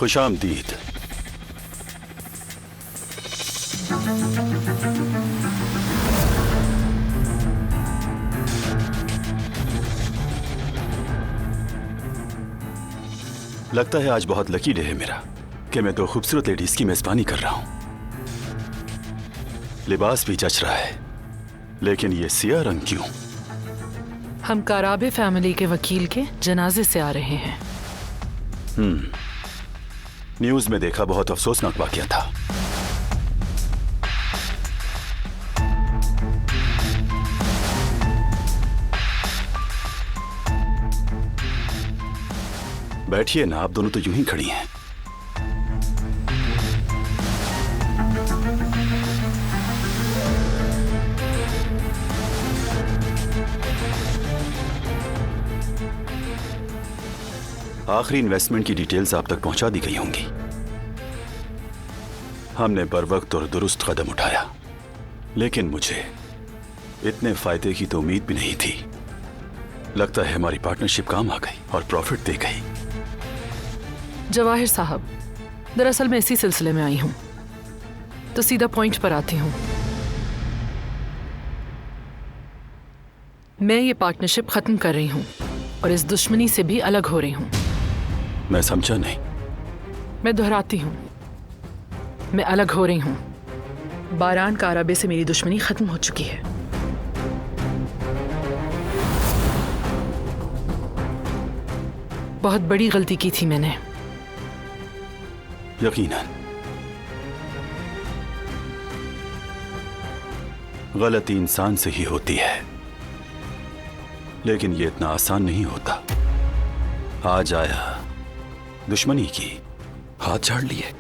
खुशामदीद। लगता है आज बहुत लकी डे है मेरा कि मैं दो खूबसूरत लेडीज की मेजबानी कर रहा हूं। लिबास भी जच रहा है, लेकिन ये सिया रंग क्यों? हम काराबे फैमिली के वकील के जनाजे से आ रहे हैं। न्यूज में देखा, बहुत अफसोसनाक वाकया था। बैठिए ना, आप दोनों तो यूं ही खड़ी हैं। आखिरी इन्वेस्टमेंट की डिटेल्स आप तक पहुंचा दी गई होंगी। हमने बर वक्त और दुरुस्त कदम उठाया, लेकिन मुझे इतने फायदे की तो उम्मीद भी नहीं थी। लगता है हमारी पार्टनरशिप काम आ गई और प्रॉफिट दे गई। जवाहिर साहब, दरअसल मैं इसी सिलसिले में आई हूं, तो सीधा पॉइंट पर आती हूं। मैं ये पार्टनरशिप खत्म कर रही हूं और इस दुश्मनी से भी अलग हो रही हूं। मैं समझा नहीं। मैं दोहराती हूं, मैं अलग हो रही हूं। बारान काराबे से मेरी दुश्मनी खत्म हो चुकी है। बहुत बड़ी गलती की थी मैंने। यकीनन गलती इंसान से ही होती है, लेकिन ये इतना आसान नहीं होता। आज आया, दुश्मनी की, हाथ झाड़ लिए।